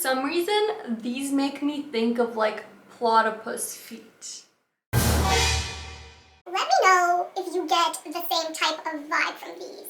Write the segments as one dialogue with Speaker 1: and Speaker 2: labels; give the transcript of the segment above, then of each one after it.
Speaker 1: some reason, these make me think of like platypus feet.
Speaker 2: Let me know if you get the same type of vibe from these.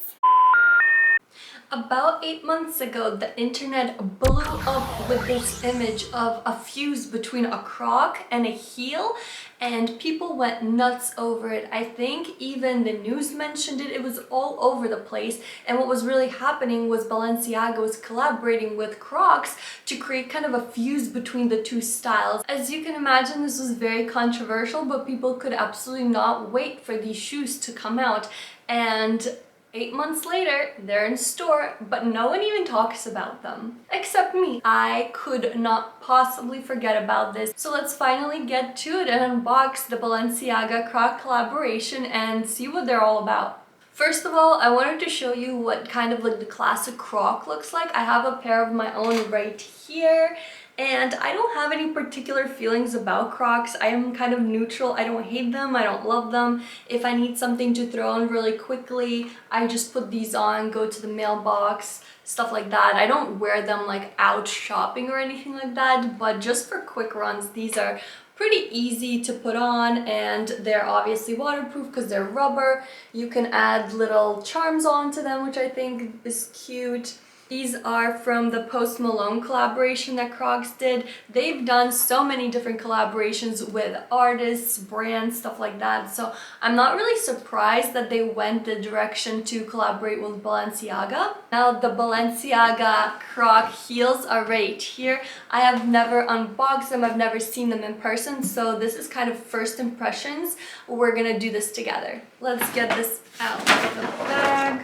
Speaker 1: About 8 months ago, the internet blew up with this image of a fuse between a croc and a heel, and people went nuts over it. I think even the news mentioned it. It was all over the place. And what was really happening was Balenciaga was collaborating with Crocs to create kind of a fuse between the two styles. As you can imagine, this was very controversial, but people could absolutely not wait for these shoes to come out. And 8 months later, they're in store, but no one even talks about them. Except me. I could not possibly forget about this. So let's finally get to it and unbox the Balenciaga Croc collaboration and see what they're all about. First of all, I wanted to show you what kind of like the classic Croc looks like. I have a pair of my own right here. And I don't have any particular feelings about Crocs. I am kind of neutral. I don't hate them. I don't love them. If I need something to throw on really quickly, I just put these on, go to the mailbox, stuff like that. I don't wear them like out shopping or anything like that, but just for quick runs, these are pretty easy to put on, and they're obviously waterproof because they're rubber. You can add little charms onto them, which I think is cute. These are from the Post Malone collaboration that Crocs did. They've done so many different collaborations with artists, brands, stuff like that. So I'm not really surprised that they went the direction to collaborate with Balenciaga. Now the Balenciaga Croc Heels are right here. I have never unboxed them. I've never seen them in person. So this is kind of first impressions. We're gonna do this together. Let's get this out of the bag.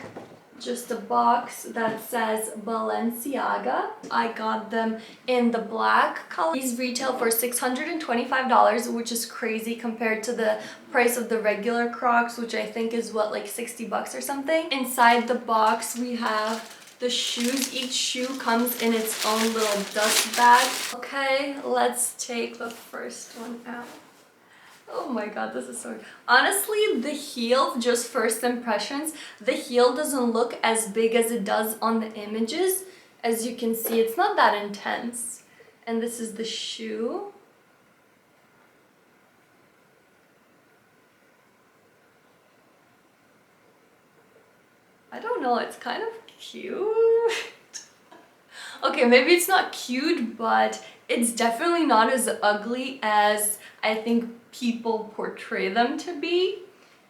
Speaker 1: Just a box that says Balenciaga. I got them in the black color. These retail for $625, which is crazy compared to the price of the regular Crocs, which I think is what, like 60 bucks or something. Inside the box we have the shoes. Each shoe comes in its own little dust bag. Okay, let's take the first one out. Oh my god, this is so... Honestly, the heel, just first impressions, the heel doesn't look as big as it does on the images. As you can see, it's not that intense. And this is the shoe. I don't know, it's kind of cute. Okay, maybe it's not cute, but it's definitely not as ugly as I think people portray them to be.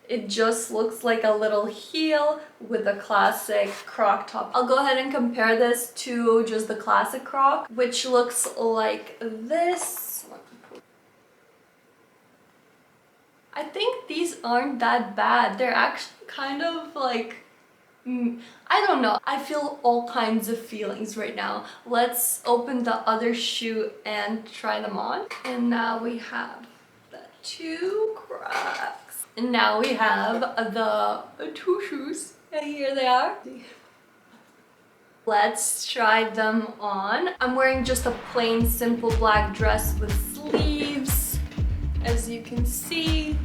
Speaker 1: It just looks like a little heel with a classic Croc top. I'll go ahead and compare this to just the classic Croc, which looks like this. I think these aren't that bad. They're actually kind of like... I don't know. I feel all kinds of feelings right now. Let's open the other shoe and try them on. And now we have the two Crocs. And now we have the two shoes. And here they are. Let's try them on. I'm wearing just a plain, simple black dress with sleeves, as you can see.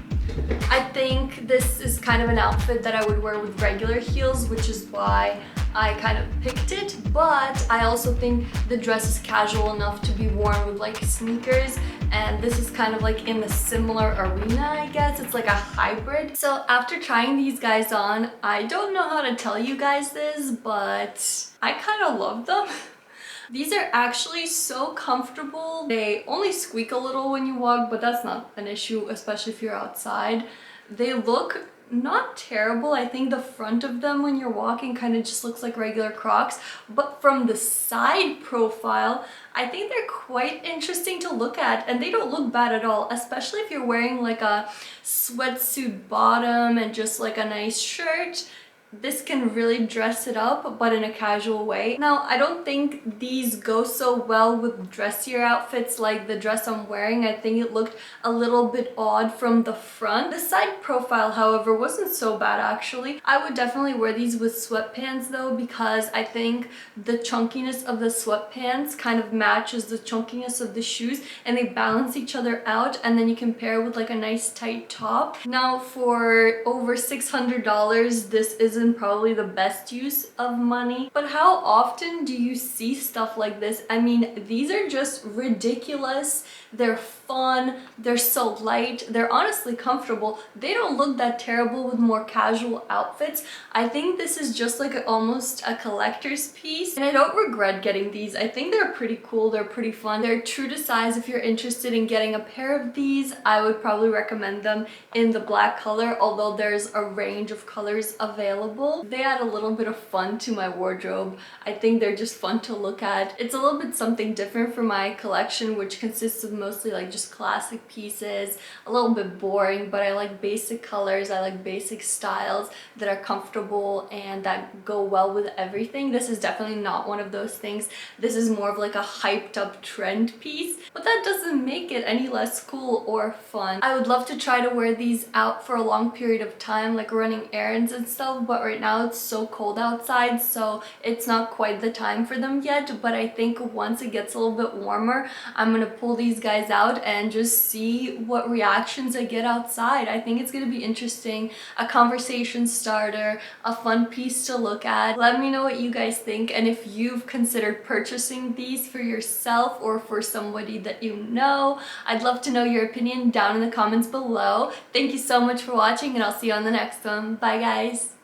Speaker 1: I think this is kind of an outfit that I would wear with regular heels, which is why I kind of picked it, but I also think the dress is casual enough to be worn with like sneakers, and this is kind of like in the similar arena, I guess. It's like a hybrid. So after trying these guys on, I don't know how to tell you guys this, but I kind of love them. These are actually so comfortable. They only squeak a little when you walk, but that's not an issue, especially if you're outside. They look not terrible. I think the front of them when you're walking kind of just looks like regular Crocs, but from the side profile, I think they're quite interesting to look at, and they don't look bad at all, especially if you're wearing like a sweatsuit bottom and just like a nice shirt. This can really dress it up, but in a casual way. Now, I don't think these go so well with dressier outfits like the dress I'm wearing. I think it looked a little bit odd from the front. The side profile, however, wasn't so bad actually. I would definitely wear these with sweatpants though, because I think the chunkiness of the sweatpants kind of matches the chunkiness of the shoes, and they balance each other out, and then you can pair with like a nice tight top. Now, for over $600, this is isn't probably the best use of money. But how often do you see stuff like this? I mean, these are just ridiculous. They're fun, they're so light, they're honestly comfortable. They don't look that terrible with more casual outfits. I think this is just like almost a collector's piece, and I don't regret getting these. I think they're pretty cool, they're pretty fun. They're true to size. If you're interested in getting a pair of these, I would probably recommend them in the black color, although there's a range of colors available. They add a little bit of fun to my wardrobe. I think they're just fun to look at. It's a little bit something different from my collection, which consists of mostly like just classic pieces, a little bit boring, but I like basic colors, I like basic styles that are comfortable and that go well with everything. This is definitely not one of those things. This is more of like a hyped up trend piece, but that doesn't make it any less cool or fun. I would love to try to wear these out for a long period of time, like running errands and stuff, but right now it's so cold outside, so it's not quite the time for them yet. But I think once it gets a little bit warmer, I'm gonna pull these guys out and just see what reactions I get outside. I think it's gonna be interesting, a conversation starter, a fun piece to look at. Let me know what you guys think, and if you've considered purchasing these for yourself or for somebody that you know. I'd love to know your opinion down in the comments below. Thank you so much for watching, and I'll see you on the next one. Bye guys!